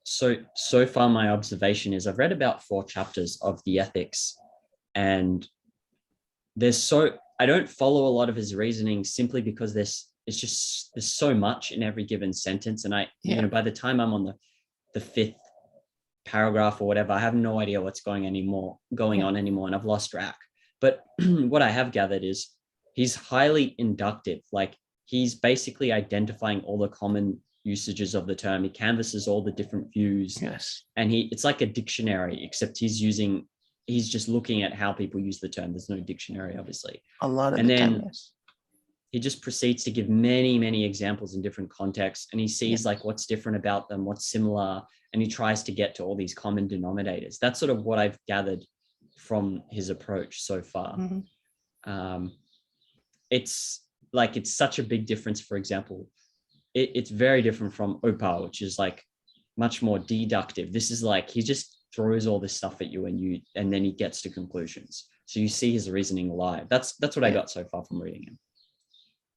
so far my observation is I've read about 4 chapters of the ethics, and I don't follow a lot of his reasoning simply because there's so much in every given sentence. And by the time I'm on the 5th paragraph or whatever, I have no idea what's going on anymore, and I've lost track. But what I have gathered is he's highly inductive. Like, he's basically identifying all the common usages of the term. He canvasses all the different views. Yes. And it's like a dictionary, except he's just looking at how people use the term. There's no dictionary, obviously. A lot of the time, yes. He just proceeds to give many, many examples in different contexts, and he sees like what's different about them, what's similar, and he tries to get to all these common denominators. That's sort of what I've gathered from his approach so far. Mm-hmm. It's such a big difference. For example, it's very different from Opa, which is like much more deductive. This is like he just throws all this stuff at you, and then he gets to conclusions. So you see his reasoning live. That's what I got so far from reading him.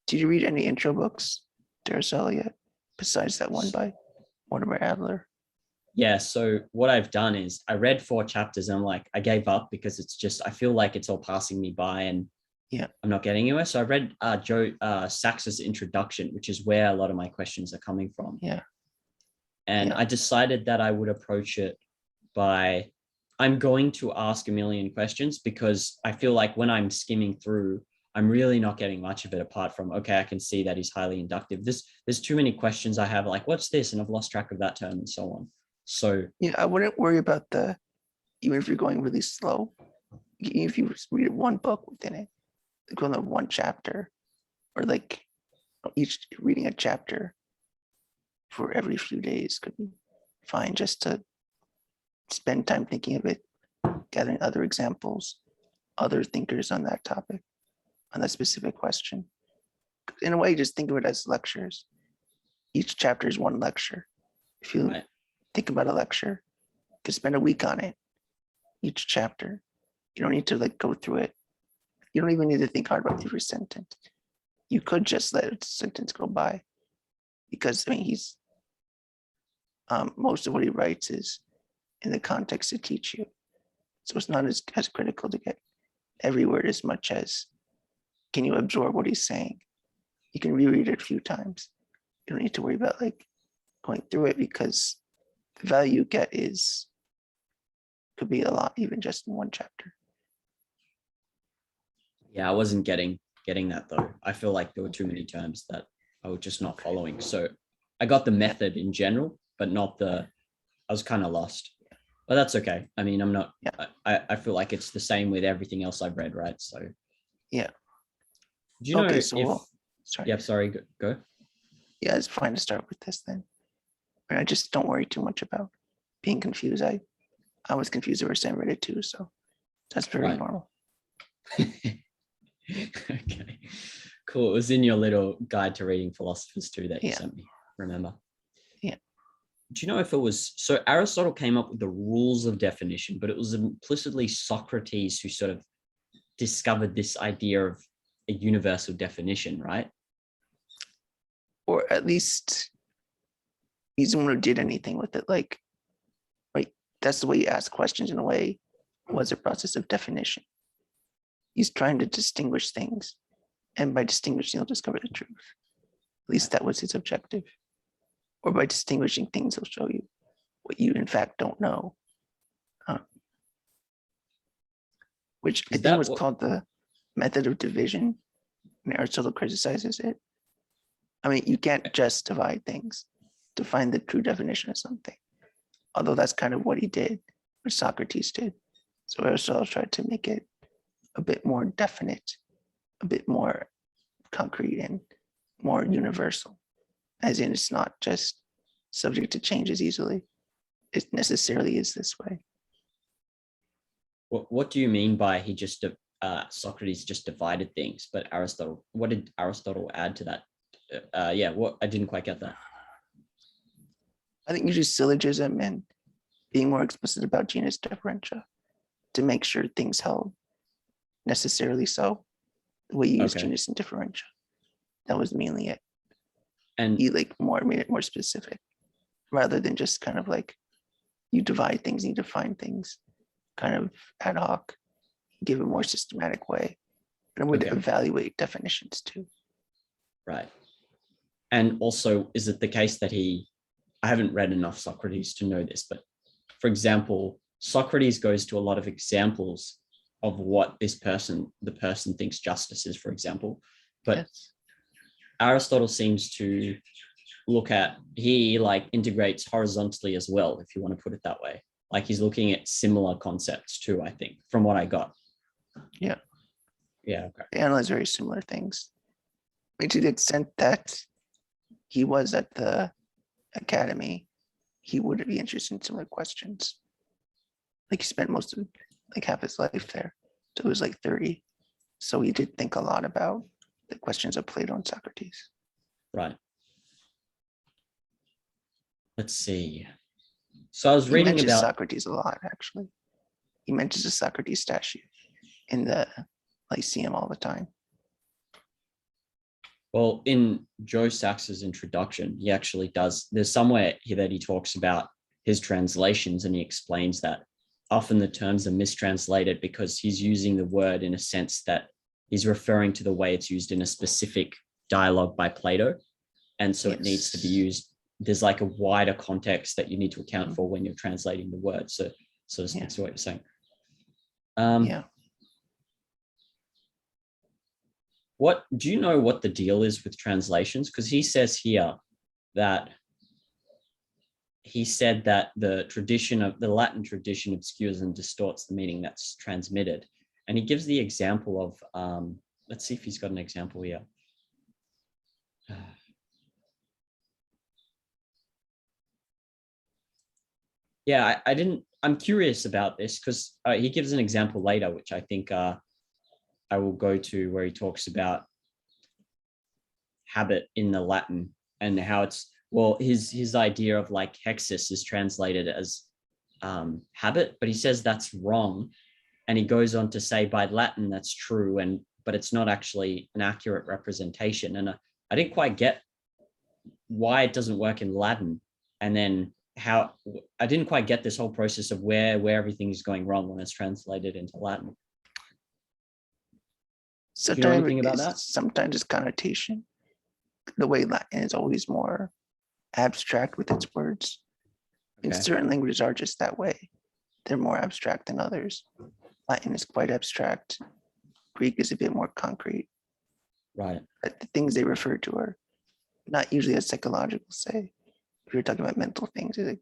Did you read any intro books to Aristotle yet, besides that one by Mortimer Adler? Yeah, so what I've done is I read 4 chapters and I gave up because I feel like it's all passing me by and I'm not getting anywhere. So I read Joe Sachs's introduction, which is where a lot of my questions are coming from. And I decided that I would approach it by, I'm going to ask a million questions, because I feel like when I'm skimming through, I'm really not getting much of it apart from, okay, I can see that he's highly inductive. There's too many questions I have, like, what's this? And I've lost track of that term and so on. So I wouldn't worry about even if you're going really slow, if you read one book within it, like on one chapter, or like each reading a chapter for every few days could be fine, just to spend time thinking of it, gathering other examples, other thinkers on that topic, on that specific question. In a way, just think of it as lectures. Each chapter is one lecture. If you think about a lecture, you could spend a week on it, each chapter. You don't need to go through it. You don't even need to think hard about every sentence. You could just let a sentence go by, because he's most of what he writes is in the context to teach you. So it's not as critical to get every word as much as, can you absorb what he's saying? You can reread it a few times. You don't need to worry about going through it, because the value you get could be a lot, even just in one chapter. Yeah, I wasn't getting that though. I feel like there were too many terms that I was just not following. So I got the method in general, but I was kind of lost. But that's okay. I mean, I'm not, I feel like it's the same with everything else I've read, right? So yeah. Do you know okay, sorry, go. Yeah, it's fine to start with this then. I just don't worry too much about being confused. I was confused the first time I read it too, so that's very normal. Okay, cool. It was in your little guide to reading philosophers too that you sent me, remember? Yeah. Do you know if it was, so Aristotle came up with the rules of definition, but it was implicitly Socrates who sort of discovered this idea of a universal definition, right? Or at least he's the one who did anything with it. Right? That's the way you ask questions, in a way, was a process of definition. He's trying to distinguish things, and by distinguishing, he'll discover the truth. At least that was his objective. Or by distinguishing things, he'll show you what you in fact don't know. Which I think was called the method of division, and Aristotle criticizes it. I mean, you can't just divide things to find the true definition of something. Although that's kind of what he did, what Socrates did. So Aristotle tried to make it a bit more definite, a bit more concrete, and more universal. As in, it's not just subject to change as easily. It necessarily is this way. What do you mean by Socrates just divided things, but Aristotle, what did Aristotle add to that? I didn't quite get that. I think usually syllogism and being more explicit about genus differentia to make sure things held necessarily so. The way you use genus and differentia. That was mainly it. And he made it more specific, rather than just kind of you divide things, you define things kind of ad hoc, give a more systematic way, and would evaluate definitions too. Right. And also, is it the case that I haven't read enough Socrates to know this, but for example, Socrates goes to a lot of examples of what the person thinks justice is, for example. But yes. Aristotle seems to he like integrates horizontally as well, if you want to put it that way. Like he's looking at similar concepts too, I think, from what I got. Yeah. Yeah. Okay. They analyze very similar things. I mean, to the extent that he was at the academy, he would be interested in similar questions. Like he spent most of like half his life there. So it was like 30. So he did think a lot about the questions of Plato and Socrates. Right. Let's see. So I was reading about Socrates a lot, actually. He mentions the Socrates statue in the Lyceum all the time. Well, in Joe Sachs's introduction, he actually does, there's somewhere here that he talks about his translations, and he explains that often the terms are mistranslated because he's using the word in a sense that he's referring to the way it's used in a specific dialogue by Plato. And so it needs to be used. There's like a wider context that you need to account for when you're translating the word. So to speak to what you're saying. What do you know what the deal is with translations? Because he says here that he said that the Latin tradition obscures and distorts the meaning that's transmitted. And he gives the example of, let's see if he's got an example here. Yeah, I'm curious about this because he gives an example later, which I think I will go to, where he talks about habit in the Latin and how it's, well, his idea of like hexis is translated as habit, but he says that's wrong. And he goes on to say by Latin, that's true, but it's not actually an accurate representation. And I didn't quite get why it doesn't work in Latin. And then how I didn't quite get this whole process of where everything is going wrong when it's translated into Latin. So do you know anything about that? Sometimes it's connotation. The way Latin is always more abstract with its words. And certain languages are just that way. They're more abstract than others. Latin is quite abstract. Greek is a bit more concrete. Right. But the things they refer to are not usually as psychological, say. If you're talking about mental things, it's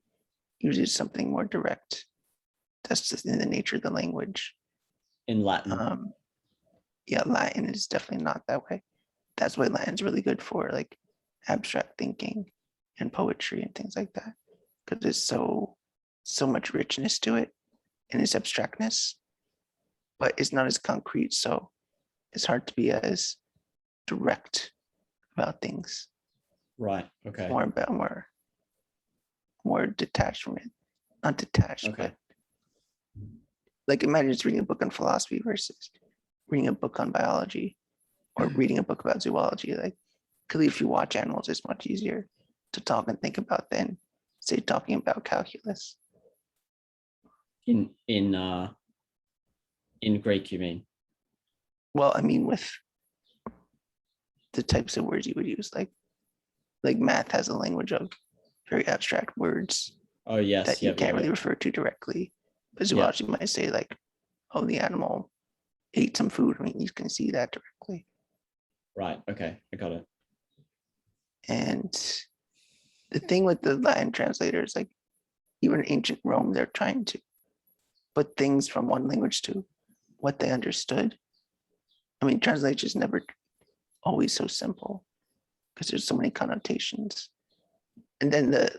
usually something more direct. That's just in the nature of the language. In Latin. Yeah, Latin is definitely not that way. That's why Latin's really good for like abstract thinking and poetry and things like that, because there's so much richness to it in its abstractness, but it's not as concrete, so it's hard to be as direct about things. Right. Okay. More detached from it. Not detached, but like imagine just reading a book on philosophy versus reading a book on biology or reading a book about zoology. Like, clearly if you watch animals, it's much easier to talk and think about than say talking about calculus. In Greek, you mean? Well, I mean with the types of words you would use, like math has a language of very abstract words. Oh yes, that you can't really refer to directly. But zoology might say like, oh, the animal ate some food. I mean, you can see that directly. Right. Okay, I got it. And the thing with the Latin translators, like even in ancient Rome, they're trying to put things from one language to what they understood. I mean, translation is never always so simple because there's so many connotations. And then the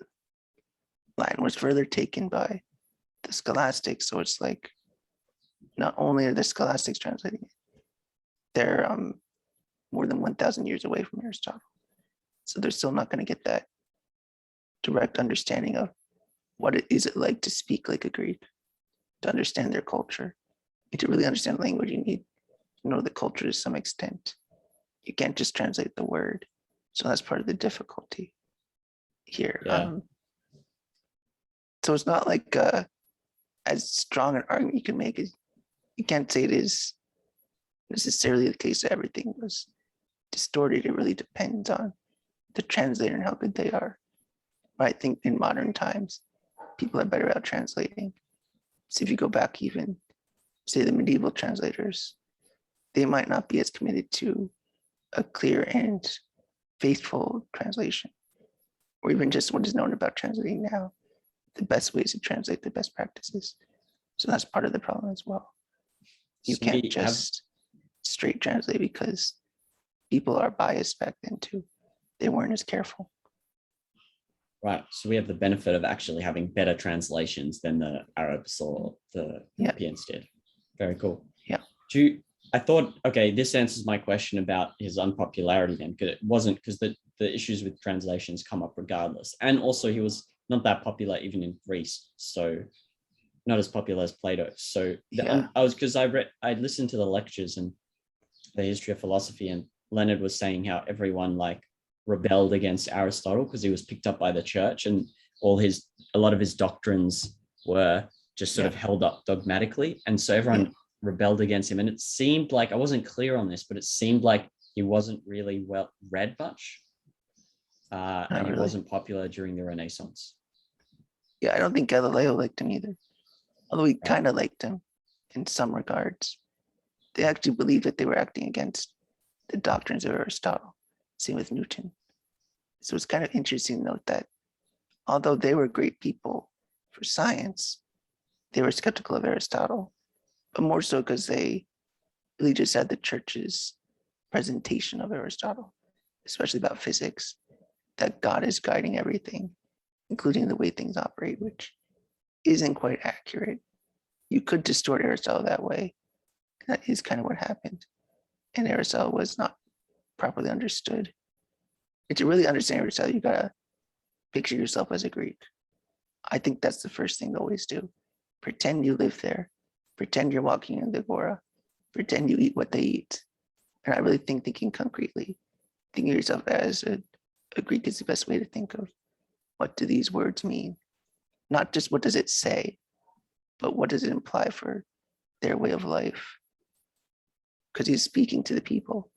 Latin was further taken by the scholastics. So it's like, not only are the scholastics translating it, they're more than 1,000 years away from Aristotle. So they're still not going to get that direct understanding of what it is like to speak like a Greek, to understand their culture. And to really understand language, you need to know the culture to some extent. You can't just translate the word. So that's part of the difficulty here. Yeah. So it's not like as strong an argument you can make. You can't say it is necessarily the case that everything was distorted. It really depends on the translator and how good they are. But I think in modern times, people are better at translating. So if you go back even, say, the medieval translators, they might not be as committed to a clear and faithful translation, or even just what is known about translating now, the best ways to translate, the best practices. So that's part of the problem as well. You So can't just straight translate because people are biased back then too. They weren't as careful. Right. So we have the benefit of actually having better translations than the Arabs or the Europeans did. Very cool. Yeah. I thought, okay, this answers my question about his unpopularity then, because it wasn't, because the issues with translations come up regardless. And also he was not that popular even in Greece. So not as popular as Plato. So I listened to the lectures and the history of philosophy, and Leonard was saying how everyone like rebelled against Aristotle because he was picked up by the church, and a lot of his doctrines were just sort of held up dogmatically. And so everyone rebelled against him. And it seemed like, I wasn't clear on this, but it seemed like he wasn't really well read much. And he wasn't popular during the Renaissance. Yeah, I don't think Galileo liked him either. Although he kind of liked him in some regards. They actually believed that they were acting against the doctrines of Aristotle. Same with Newton. So it's kind of interesting to note that although they were great people for science, they were skeptical of Aristotle, but more so because they really just had the church's presentation of Aristotle, especially about physics, that God is guiding everything, including the way things operate, which isn't quite accurate. You could distort Aristotle that way. That is kind of what happened. And Aristotle was not properly understood. And to really understand Aristotle, you gotta picture yourself as a Greek. I think that's the first thing to always do. Pretend you live there. Pretend you're walking in the agora. Pretend you eat what they eat. And I really think thinking concretely, thinking of yourself as a Greek is the best way to think of what do these words mean? Not just what does it say, but what does it imply for their way of life? Because he's speaking to the people.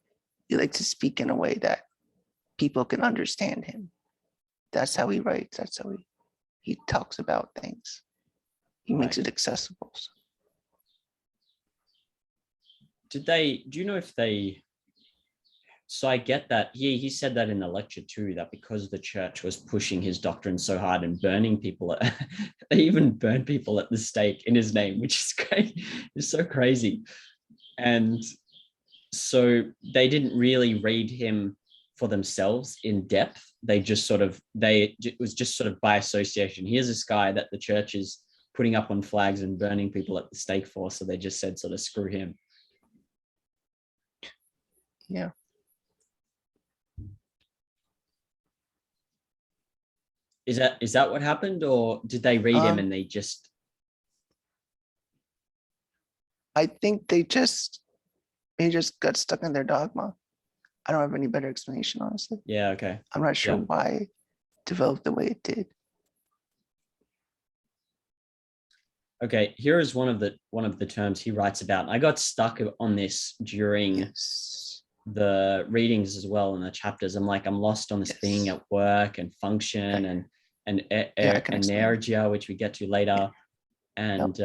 He likes to speak in a way that people can understand him. That's how he writes. That's how he talks about things. He makes it accessible. Do you know if so I get that he said that in the lecture too, that because the church was pushing his doctrine so hard and burning people, they even burned people at the stake in his name, which is great. It's so crazy. And so they didn't really read him for themselves in depth. They just it was just sort of by association. Here's this guy that the church is putting up on flags and burning people at the stake for. So they just said, sort of, screw him. Yeah. Is that what happened, or did they read him and they just? I think they just got stuck in their dogma. I don't have any better explanation, honestly. Yeah. Okay. I'm not sure why it developed the way it did. Okay. Here is one of the terms he writes about. I got stuck on this during the readings as well in the chapters. I'm lost on this being at work and function and energia, which we get to later. And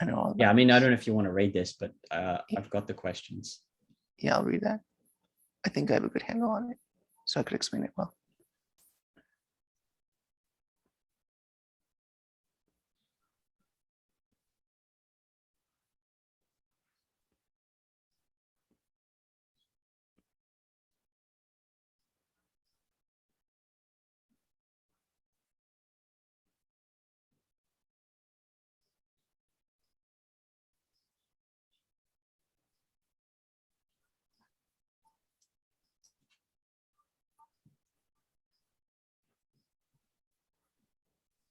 I know all about I mean, I don't know if you want to read this, but I've got the questions. Yeah, I'll read that. I think I have a good handle on it, so I could explain it well.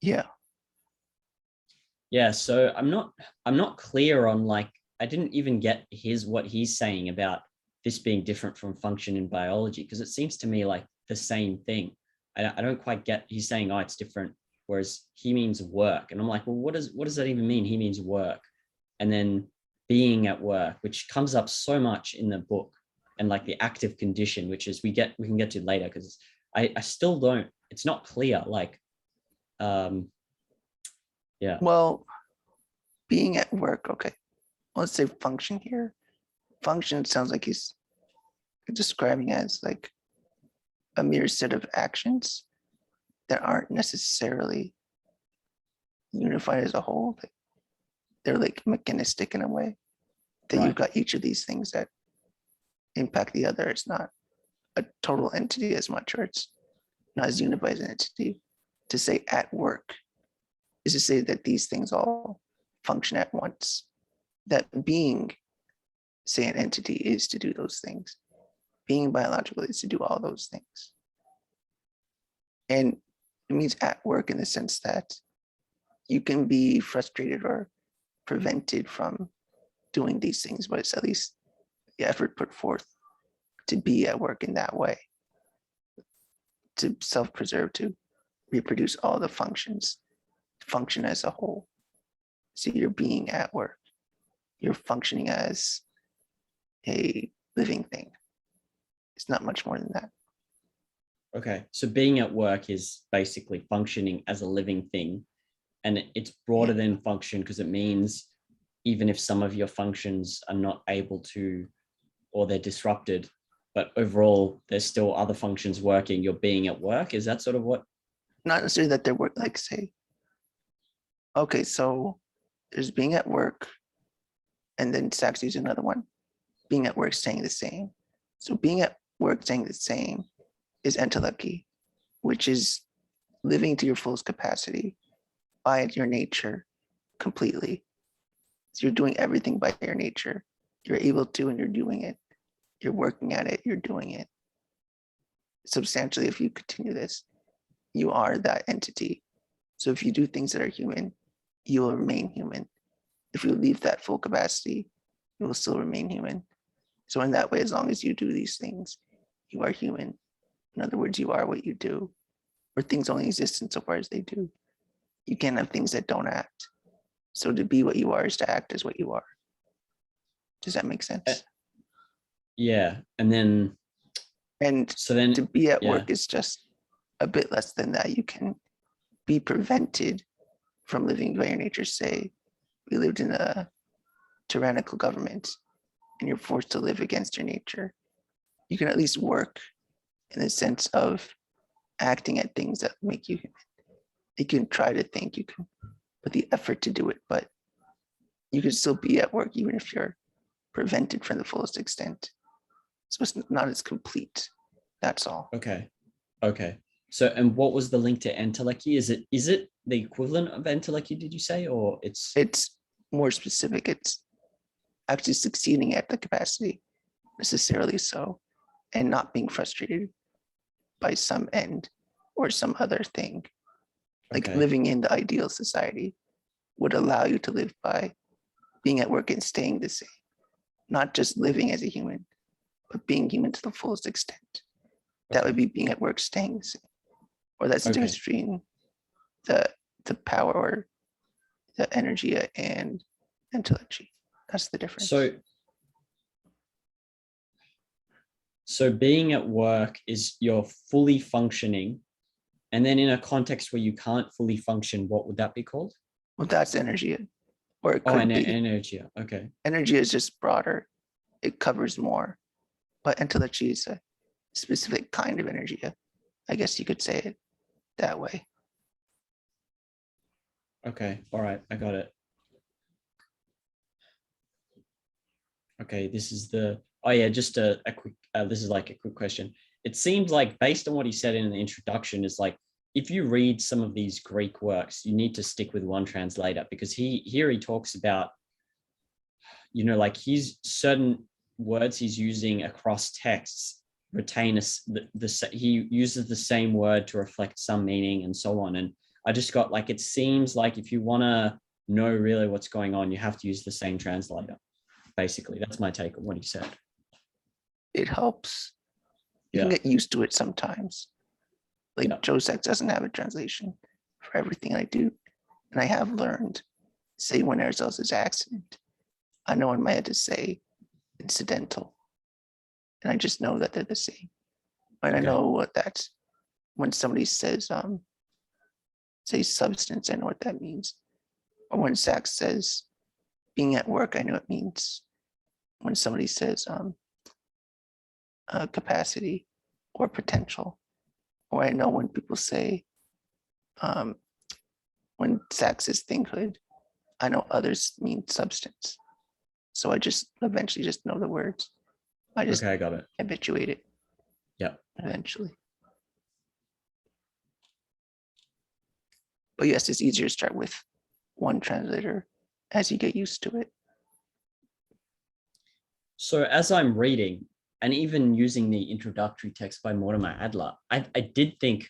Yeah. Yeah, so I'm not clear on, I didn't even get what he's saying about this being different from function in biology, because it seems to me like the same thing. I don't quite get, he's saying, oh, it's different whereas he means work. And I'm like, well, what does that even mean? He means work. And then being at work, which comes up so much in the book, and like the active condition, which is we can get to later, because I still don't, it's not clear. Like, yeah. Well, being at work, okay. Let's say function here. Function sounds like he's describing as like a mere set of actions that aren't necessarily unified as a whole. They're like mechanistic in a way that Right. you've got each of these things that impact the other. It's not a total entity as much, or it's not as unified as an entity. To say at work is to say that these things all function at once. That being, say, an entity is to do those things. Being biological is to do all those things. And it means at work in the sense that you can be frustrated or prevented from doing these things, but it's at least the effort put forth to be at work in that way, to self-preserve, to reproduce all the functions, function as a whole. So you're being at work, you're functioning as a living thing. It's not much more than that. Okay, so being at work is basically functioning as a living thing, and it's broader than function, because it means even if some of your functions are not able to, or they're disrupted, but overall there's still other functions working, you're being at work. Is that sort of what? Not necessarily that they're work, like say, okay, so there's being at work, and then Sachs using another one, being at work staying the same. So being at work staying the same is entelechy, which is living to your fullest capacity by your nature completely. So you're doing everything by your nature. You're able to, and you're doing it. You're working at it, you're doing it. Substantially, if you continue this, you are that entity. So if you do things that are human, you will remain human. If you leave that full capacity, you will still remain human. So in that way, as long as you do these things, you are human. In other words, you are what you do, or things only exist insofar as they do. You can't have things that don't act. So to be what you are is to act as what you are. Does that make sense? Yeah. And so then to be at work is just a bit less than that. You can be prevented from living by your nature. Say we lived in a tyrannical government and you're forced to live against your nature. You can at least work in the sense of acting at things that make you human. You can try to think, you can put the effort to do it, but you can still be at work even if you're prevented from the fullest extent. So it's not as complete. That's all. Okay. So, and what was the link to entelechy? Is it the equivalent of entelechy, did you say, or it's more specific? It's actually succeeding at the capacity, necessarily so, and not being frustrated by some end or some other thing. Like living in the ideal society would allow you to live by being at work and staying the same, not just living as a human, but being human to the fullest extent. That would be being at work, staying the same. Or that's the difference between the power or the energia and entelechy. That's the difference. So being at work is you're fully functioning, and then in a context where you can't fully function, what would that be called? Well, that's energia, or it could be energia. Okay. Energia is just broader; it covers more. But entelechy is a specific kind of energia. I guess you could say it that way. Okay. All right. I got it. Okay. This is just a quick, this is like a quick question. It seems like based on what he said in the introduction is like, if you read some of these Greek works, you need to stick with one translator, because he talks about, like he's certain words he's using across texts retain he uses the same word to reflect some meaning and so on. And I just got like, it seems like if you want to know really what's going on, you have to use the same translator. Basically, that's my take on what he said. It helps. You can get used to it sometimes. Like Joe Sachs doesn't have a translation for everything I do. And I have learned, say when Aristotle says accident, I know in my head to say incidental. And I just know that they're the same. And I know what that's when somebody says, say substance, I know what that means. Or when Sachs says being at work, I know it means. When somebody says capacity or potential, or I know when people say, when Sachs says thinghood, I know others mean substance. So I just eventually just know the words. I just I got it. habituate it. Yeah. Eventually. But yes, it's easier to start with one translator as you get used to it. So as I'm reading, and even using the introductory text by Mortimer Adler, I did think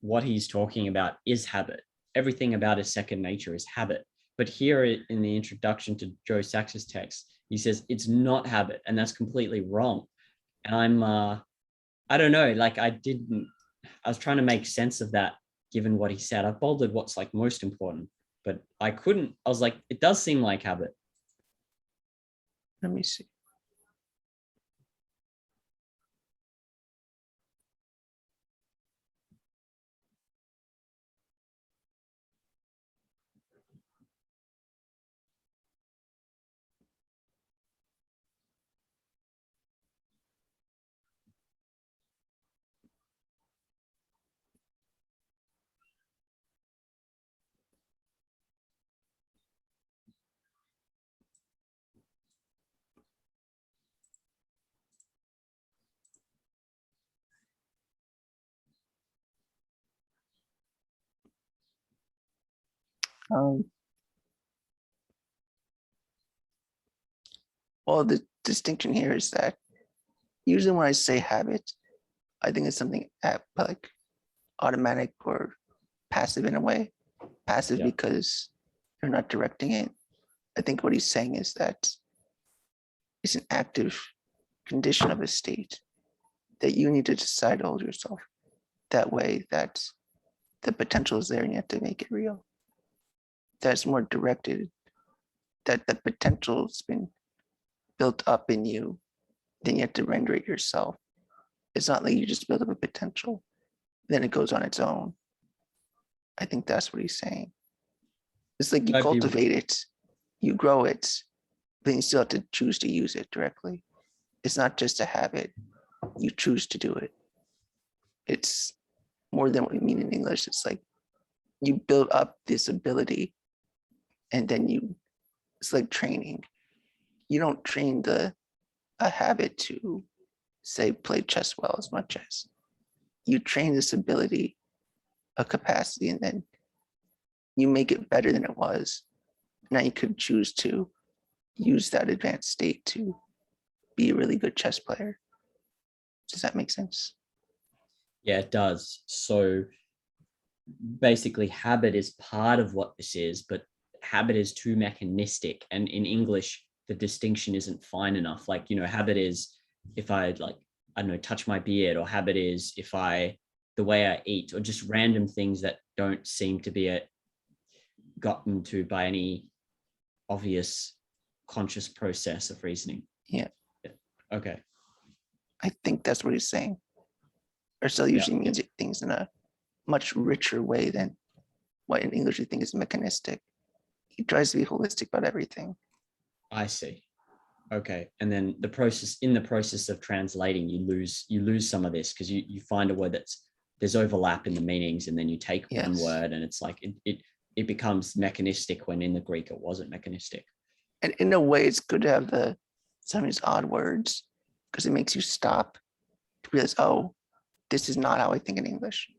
what he's talking about is habit. Everything about his second nature is habit. But here in the introduction to Joe Sachs's text, he says it's not habit, and that's completely wrong. And I don't know, like I was trying to make sense of that given what he said. I bolded what's like most important, but I couldn't. I was like, it does seem like habit. Let me see. Well, the distinction here is that usually when I say habit, I think it's something like automatic or passive in a way. Passive because you're not directing it. I think what he's saying is that it's an active condition of a state that you need to decide to hold yourself that way, that the potential is there and you have to make it real. That's more directed, that the potential's been built up in you, then you have to render it yourself. It's not like you just build up a potential, then it goes on its own. I think that's what he's saying. It's like you cultivate it, you grow it, then you still have to choose to use it directly. It's not just a habit, you choose to do it. It's more than what we mean in English. It's like you build up this ability and then it's like training. You don't train a habit to, say, play chess well as much as you train this ability, a capacity, and then you make it better than it was. Now you could choose to use that advanced state to be a really good chess player. Does that make sense? Yeah, it does. So basically habit is part of what this is, but habit is too mechanistic. And in English, the distinction isn't fine enough. Like, habit is if I I don't know, touch my beard, or habit is if the way I eat, or just random things that don't seem to be gotten to by any obvious conscious process of reasoning. Yeah. Okay. I think that's what he's saying. Aristotle usually means things in a much richer way than what in English you think is mechanistic. He tries to be holistic about everything. I see. Okay. And then in the process of translating, you lose some of this because you find a word there's overlap in the meanings, and then you take one word and it's like it becomes mechanistic when in the Greek it wasn't mechanistic. And in a way, it's good to have some of these odd words because it makes you stop to realize, oh, this is not how I think in English.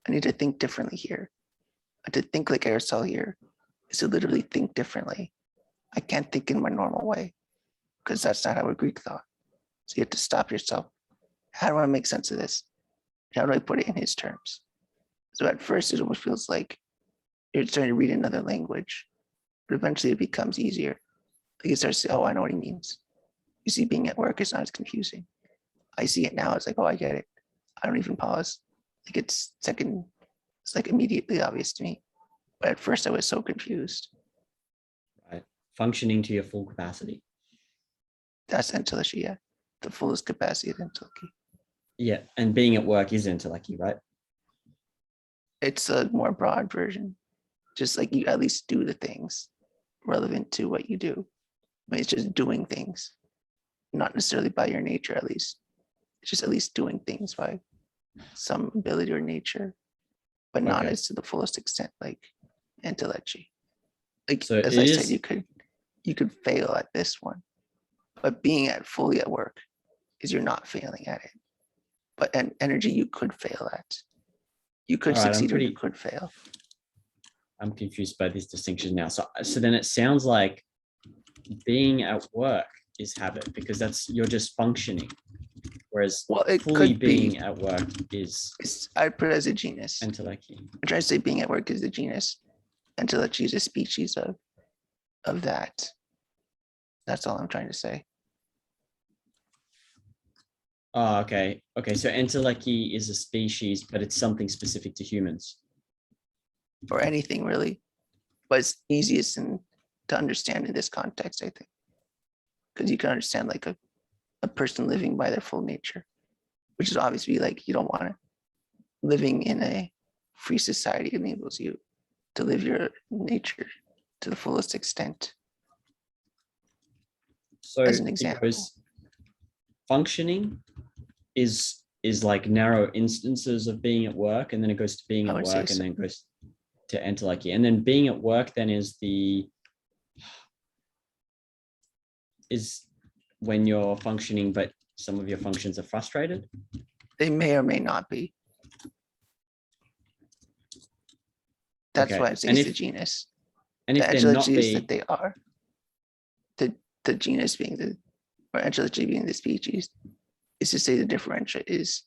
I need to think differently here. To think like Aristotle here is to literally think differently. I can't think in my normal way because that's not how a Greek thought. So you have to stop yourself. How do I make sense of this? How do I put it in his terms? So at first, it almost feels like you're starting to read another language, but eventually it becomes easier. Like you start to say, oh, I know what he means. You see, being at work is not as confusing. I see it now. It's like, oh, I get it. I don't even pause. Like it's like immediately obvious to me. But at first I was so confused. Right. Functioning to your full capacity. That's entelechy, yeah. The fullest capacity of entelechy. Yeah. And being at work is entelechy, right? It's a more broad version. Just like you at least do the things relevant to what you do. I mean, it's just doing things, not necessarily by your nature, at least. It's just at least doing things by some ability or nature, but not as to the fullest extent, like entelechy. Like, so as I said, you could fail at this one, but being fully at work is you're not failing at it. But an energy you could fail at. You could succeed or you could fail. I'm confused by these distinctions now. So then it sounds like being at work is habit, because you're just functioning. Whereas fully being at work I put it as a genus. Entelechy. I'm trying to say being at work is the genus. Entelechy is a species of that. That's all I'm trying to say. Oh, okay. Okay, so entelechy is a species, but it's something specific to humans. Or anything really. But it's easiest to understand in this context, I think. Because you can understand like a person living by their full nature, which is obviously like you don't want to. Living in a free society enables you to live your nature to the fullest extent. So as an example, functioning is like narrow instances of being at work, and then it goes to being at work, and then goes to entelechy, and then being at work then is when you're functioning, but some of your functions are frustrated. They may or may not be. That's why it's the genus. And if they're not is that they are. The genus being or entelechy being the species, is to say the differential is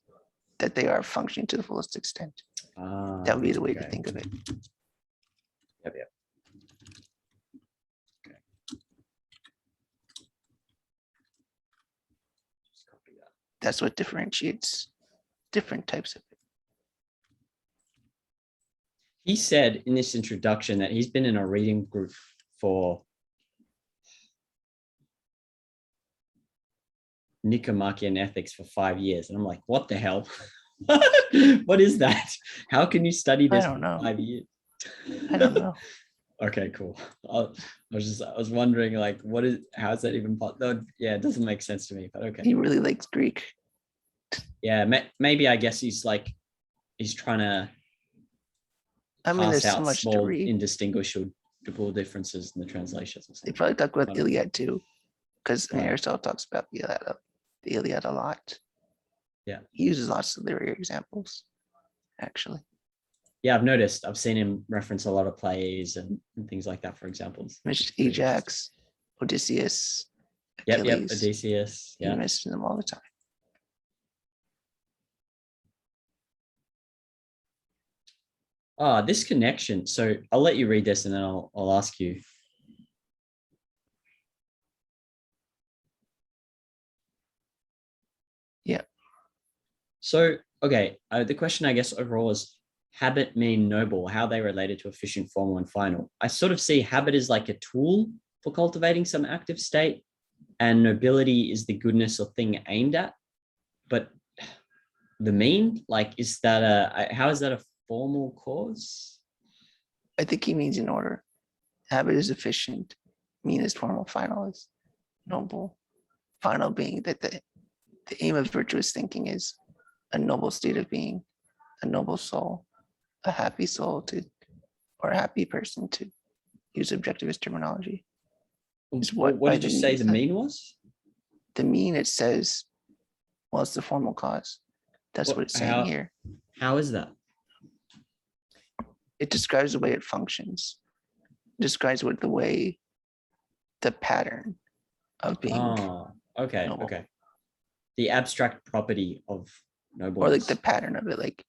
that they are functioning to the fullest extent. That would be the way to think of it. Yep. Okay. Just copy that. That's what differentiates different types of it. He said in this introduction that he's been in a reading group for Nicomachean ethics for 5 years. And I'm like, what the hell? What is that? How can you study this for 5 years? I don't know. Okay, cool. I was wondering, like, how is that even possible? Yeah, it doesn't make sense to me, but okay. He really likes Greek. Yeah, maybe I guess he's trying to there's pass out so much small, to read. indistinguishable differences in the translations. They probably talk about Iliad too, because Aristotle talks about the Iliad a lot. Yeah, he uses lots of literary examples, actually. Yeah, I've noticed. I've seen him reference a lot of plays and things like that for examples. Ajax, Odysseus, Achilles. Yep, Odysseus. Yeah. He mentions them all the time. This connection. So I'll let you read this and then I'll ask you. Yeah. So, okay. The question, I guess, overall is habit, mean, noble, how they related to efficient, formal, and final. I sort of see habit as like a tool for cultivating some active state, and nobility is the goodness or thing aimed at. But the mean, like, how is that a formal cause? I think he means in order. Habit is efficient, mean is formal, final is noble. Final being that the aim of virtuous thinking is a noble state of being, a noble soul, a happy soul or a happy person, to use objectivist terminology. What did you say the mean was? The mean, it says, well, it's the formal cause. That's what it's saying here. How is that? It describes the way it functions. It describes the pattern of being. Oh, okay, noble. Okay. The abstract property of nobleness. Or like the pattern of it, like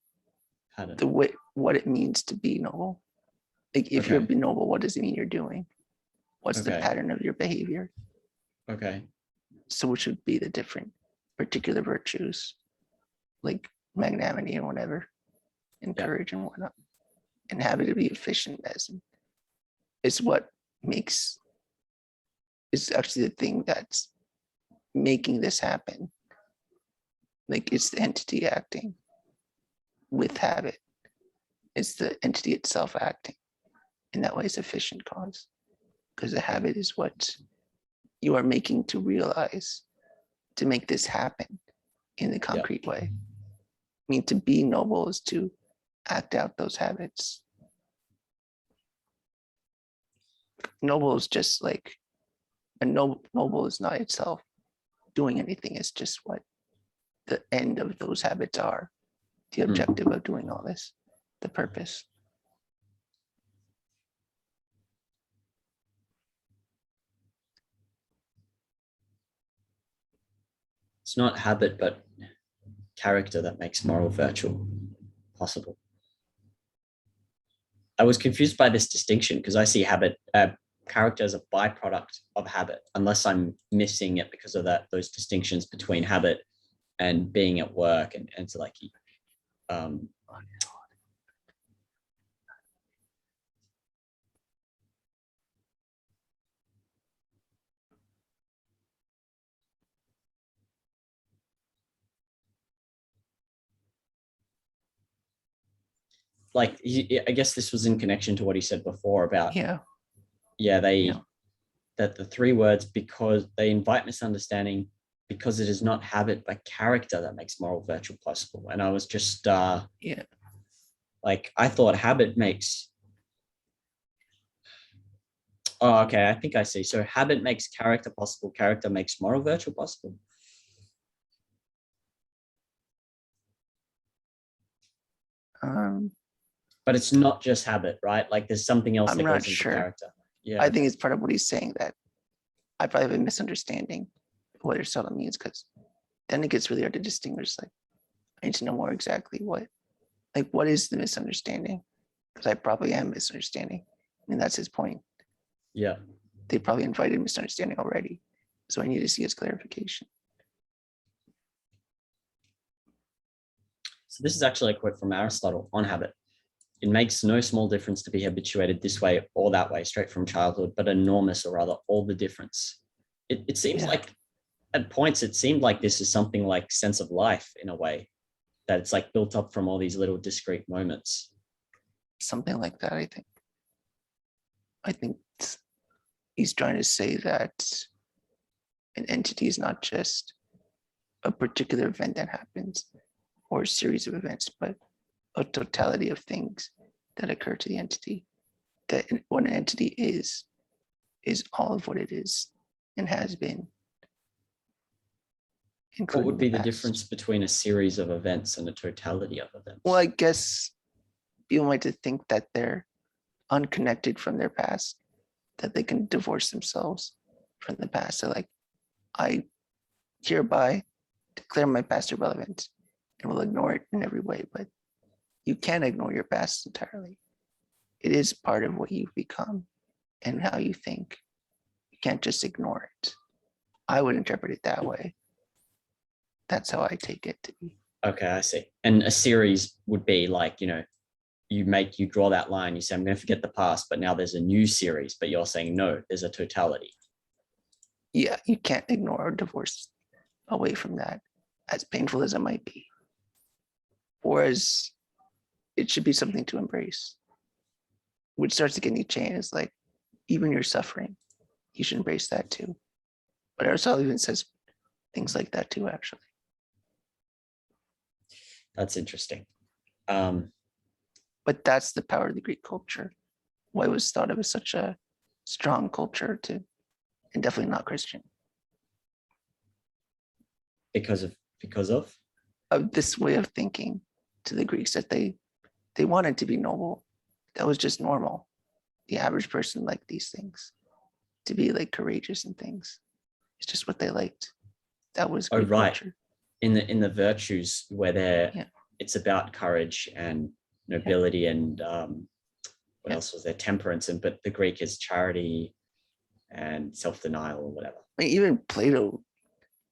pattern. The way, what it means to be noble. Like if you're noble, what does it mean you're doing? What's the pattern of your behavior? Okay. So which would be the different particular virtues, like magnanimity and whatever, and courage and whatnot. and habit to be efficient is what makes, is actually the thing that's making this happen. Like it's the entity acting with habit. It's the entity itself acting. In that way, it's efficient cause, because the habit is what you are making to realize, to make this happen in the concrete way. I mean, to be noble is to act out those habits. Noble is just like, a noble is not itself doing anything. It's just what the end of those habits are, the objective of doing all this, the purpose. It's not habit, but character that makes moral virtue possible. I was confused by this distinction because I see habit, character as a byproduct of habit, unless I'm missing it because of those distinctions between habit and being at work and so like, like I guess this was in connection to what he said before about that the three words, because they invite misunderstanding, because it is not habit but character that makes moral virtue possible. And I was just like, I thought habit makes, oh, okay, I think I see. So habit makes character possible, character makes moral virtue possible. But it's not just habit, right? Like there's something else that goes into character. Yeah, I think it's part of what he's saying, that I probably have a misunderstanding of what Aristotle means, because then it gets really hard to distinguish. Like, I need to know more exactly what is the misunderstanding, because I probably am misunderstanding. I mean, that's his point. Yeah. They probably invited misunderstanding already, so I need to see his clarification. So this is actually a quote from Aristotle on habit. It makes no small difference to be habituated this way or that way, straight from childhood, but enormous, or rather all the difference. It seems like at points, it seemed like this is something like sense of life in a way, that it's like built up from all these little discrete moments. Something like that, I think. I think he's trying to say that an entity is not just a particular event that happens or a series of events, but a totality of things that occur to the entity. That what an entity is all of what it is and has been. What would be the difference between a series of events and a totality of events? Well, I guess people might think that they're unconnected from their past, that they can divorce themselves from the past. So like, I hereby declare my past irrelevant and will ignore it in every way, but you can't ignore your past entirely. It is part of what you've become and how you think. You can't just ignore it. I would interpret it that way. That's how I take it to be. Okay, I see. And a series would be like, you draw that line, you say, I'm going to forget the past, but now there's a new series, but you're saying, no, there's a totality. Yeah, you can't ignore or divorce away from that, as painful as it might be. Whereas it should be something to embrace, which starts to get Nietzschean. Is like, even your suffering, you should embrace that too. But Aristotle even says things like that too, actually. That's interesting. But that's the power of the Greek culture. Why it was thought of as such a strong culture and definitely not Christian. Because of this way of thinking to the Greeks, that they wanted to be noble. That was just normal. The average person liked these things, to be like courageous and things. It's just what they liked. That was Greek culture. In the virtues where it's about courage and nobility and what else was there? Temperance, but the Greek is charity and self-denial or whatever. I mean, even Plato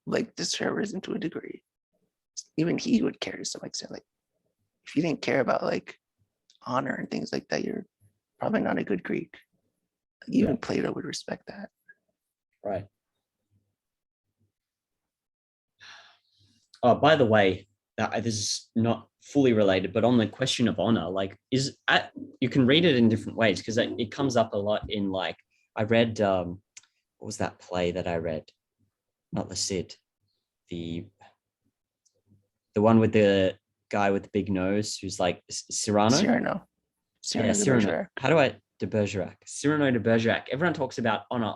liked this terrorism to a degree. Even he would care to some extent. Like, if you didn't care about like honor and things like that, you're probably not a good Greek. Even Plato would respect that. Right. Oh, by the way, this is not fully related, but on the question of honor, like you can read it in different ways because it comes up a lot in like, I read, what was that play that I read? Not the Cid, the one with the guy with the big nose who's like Cyrano. Cyrano de Cyrano. Bergerac. How do I de Bergerac? Cyrano de Bergerac. Everyone talks about honor.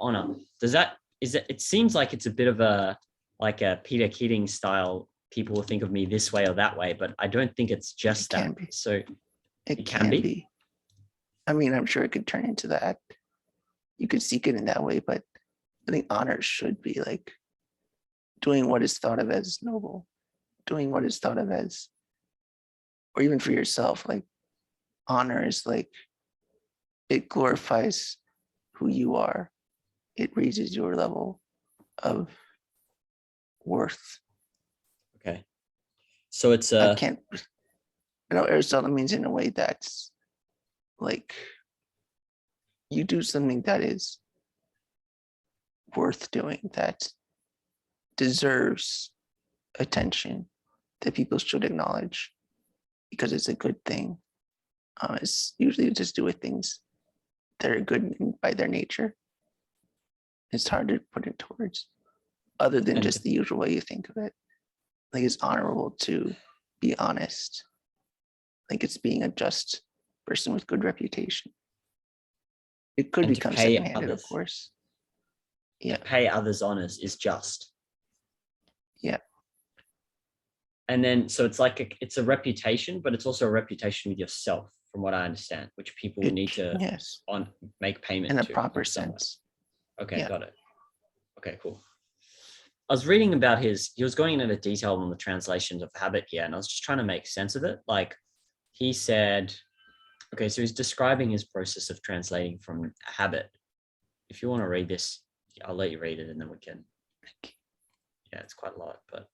It seems like it's a bit of a Peter Keating style. People will think of me this way or that way, but I don't think it's just that. So it can be. I mean, I'm sure it could turn into that. You could seek it in that way, but I think honor should be like doing what is thought of as noble, doing what is thought of as, or even for yourself, like honor is like, it glorifies who you are. It raises your level of worth. Okay. So it's Aristotle means in a way that's like you do something that is worth doing, that deserves attention, that people should acknowledge because it's a good thing. It's usually just do with things that are good by their nature. It's hard to put it towards other than just the usual way you think of it. Like it's honorable to be honest. Like it's being a just person with good reputation. It could become second-handed, of course. Yeah. To pay others honors is just. Yeah. And then, so it's like it's a reputation, but it's also a reputation with yourself, from what I understand, which people need to make payment in a to proper sense. Okay, got it. Okay, cool. I was reading about he was going into detail on the translations of habit here, and I was just trying to make sense of it. Like he said, okay, so he's describing his process of translating from habit. If you want to read this, I'll let you read it and then we can. Yeah, it's quite a lot, but.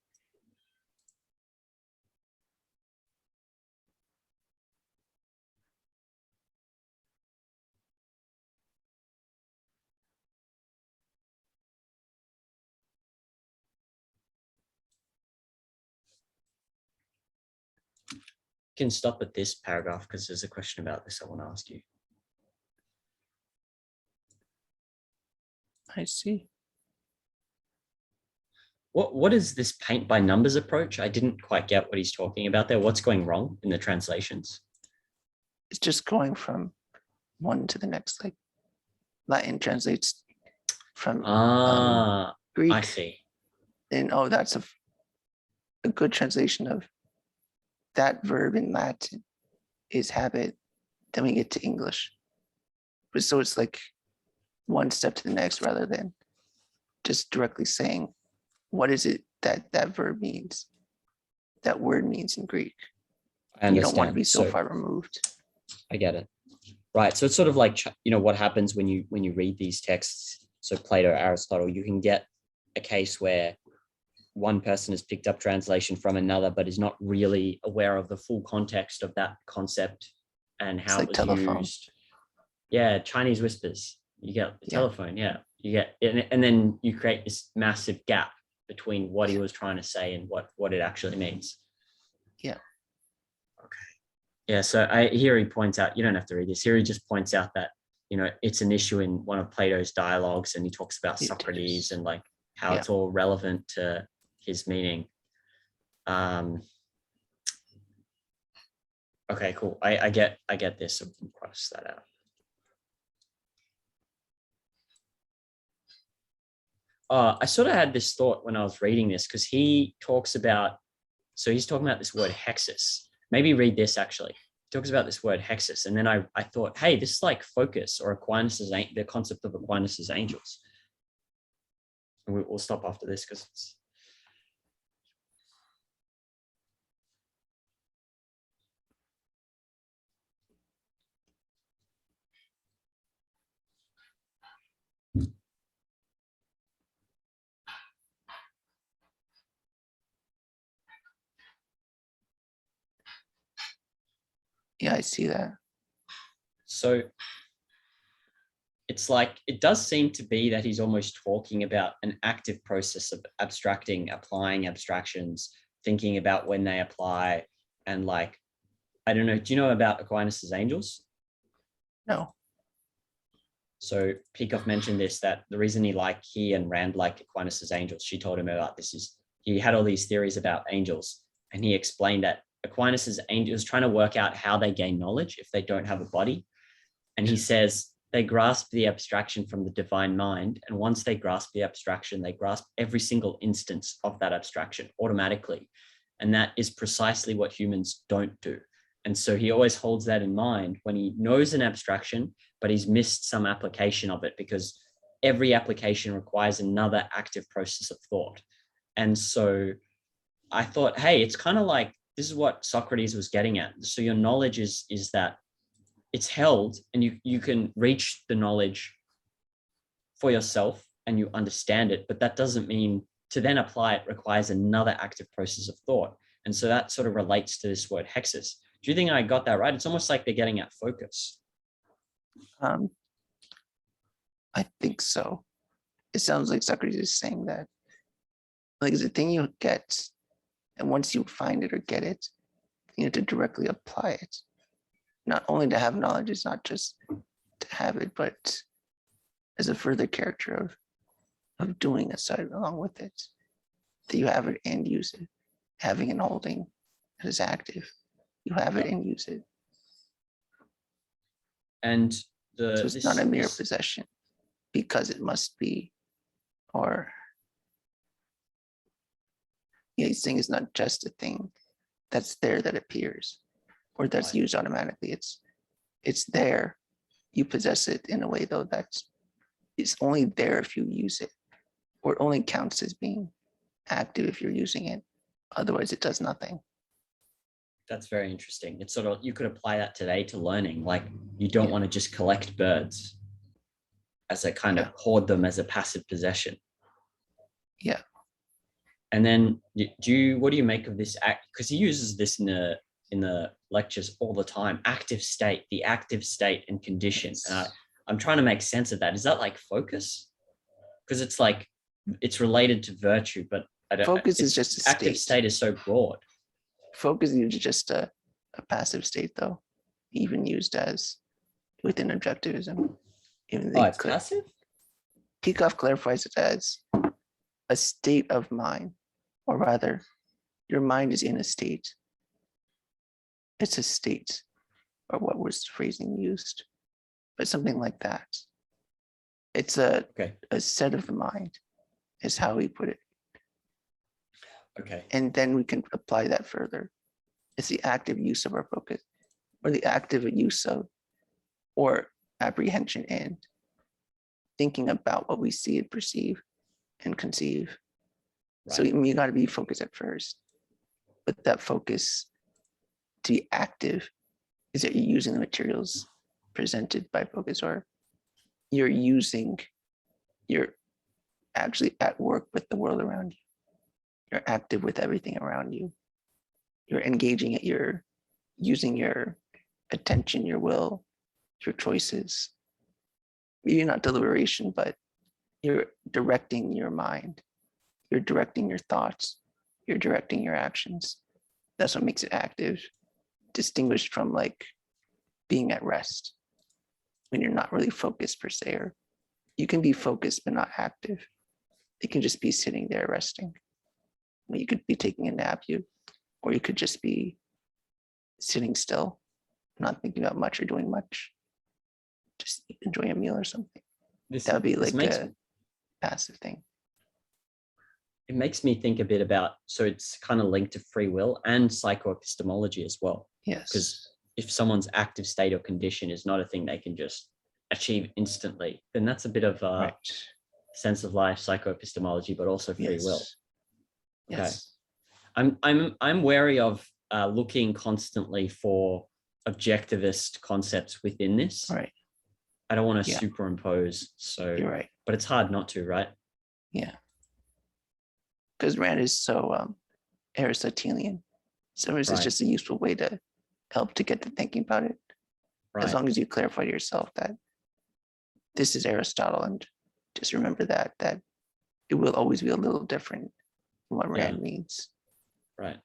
Can stop at this paragraph because there's a question about this I want to ask you. I see. What is this paint by numbers approach? I didn't quite get what he's talking about there. What's going wrong in the translations? It's just going from one to the next. Like Latin translates from Greek. I see. And that's a good translation of that verb in Latin is habit. Then we get to English. But so it's like one step to the next rather than just directly saying, what is it that verb means? That word means in Greek. You don't want to be so far removed. I get it. Right. So it's sort of like, what happens when you read these texts. So Plato, Aristotle, you can get a case where one person has picked up translation from another, but is not really aware of the full context of that concept and how it was used. Yeah. Chinese whispers. You get the telephone. Yeah. You get, and then you create this massive gap between what he was trying to say and what it actually means. Yeah. Okay. Yeah. So here he points out, you don't have to read this. Here he just points out that, it's an issue in one of Plato's dialogues, and he talks about Socrates and like how it's all relevant to his meaning. Okay, cool. I get this. So we can cross that out. I sort of had this thought when I was reading this because he talks about, so he's talking about this word hexis. Maybe read this actually. He talks about this word hexis. And then I thought, hey, this is like focus or the concept of Aquinas' angels. And we'll stop after this because it's. Yeah, I see that. So it's like, it does seem to be that he's almost talking about an active process of abstracting, applying abstractions, thinking about when they apply. And like, I don't know, do you know about Aquinas's angels? No. So Peikoff mentioned this, that the reason he and Rand like Aquinas's angels, she told him about this, is he had all these theories about angels. And he explained that Aquinas's angels trying to work out how they gain knowledge if they don't have a body. And he says they grasp the abstraction from the divine mind. And once they grasp the abstraction, they grasp every single instance of that abstraction automatically. And that is precisely what humans don't do. And so he always holds that in mind when he knows an abstraction, but he's missed some application of it, because every application requires another active process of thought. And so I thought, hey, it's kind of like, this is what Socrates was getting at. So your knowledge is that it's held, and you can reach the knowledge for yourself and you understand it, but that doesn't mean to then apply it requires another active process of thought. And so that sort of relates to this word hexis. Do you think I got that right? It's almost like they're getting at focus. I think so. It sounds like Socrates is saying that, like, it's a thing you get, and once you find it or get it, you need to directly apply it. Not only to have knowledge, is not just to have it, but as a further character of doing aside along with it, that you have it and use it. Having and holding, that is active. You have it and use it. And so it's not a mere possession because it must be, or he's saying it's not just a thing that's there that appears or that's used automatically. It's there. You possess it in a way though that's, it's only there if you use it, or it only counts as being active if you're using it. Otherwise it does nothing. That's very interesting. It's sort of, you could apply that today to learning. Like, you don't want to just collect birds as a kind of hoard them as a passive possession. Yeah. And then what do you make of this act? Because he uses this in the lectures all the time. Active state, the active state and condition. And I'm trying to make sense of that. Is that like focus? Because it's like, it's related to virtue, but I don't. Focus is just a state. Active state is so broad. Focus is just a passive state, though, even used as within objectivism. It's passive? Peikoff clarifies it as a state of mind, or rather, your mind is in a state. It's a state, or what was the phrasing used, but something like that. It's a set of the mind, is how we put it. Okay. And then we can apply that further. It's the active use of our focus, or the active use of, or apprehension and thinking about what we see and perceive and conceive. Right. So you got to be focused at first, but that focus to be active is that you're using the materials presented by focus, or you're actually at work with the world around you. You're active with everything around you. You're engaging it. You're using your attention, your will, your choices. Maybe not deliberation, but you're directing your mind. You're directing your thoughts. You're directing your actions. That's what makes it active, distinguished from like being at rest, when you're not really focused per se, or you can be focused but not active. It can just be sitting there resting. You could be taking a nap, or you could just be sitting still, not thinking about much or doing much, just enjoying a meal or something. That would be like a passive thing. It makes me think a bit about, so it's kind of linked to free will and psychoepistemology as well. Yes. Because if someone's active state or condition is not a thing they can just achieve instantly, then that's a bit of a sense of life, psychoepistemology, but also free will. Okay. Yes. I'm wary of looking constantly for objectivist concepts within this. Right. I don't want to superimpose. So you're right. But it's hard not to, right? Yeah. Because Rand is so Aristotelian. So it's just a useful way to help to get to thinking about it. Right. As long as you clarify to yourself that this is Aristotle, and just remember that it will always be a little different from what Rand means. Right.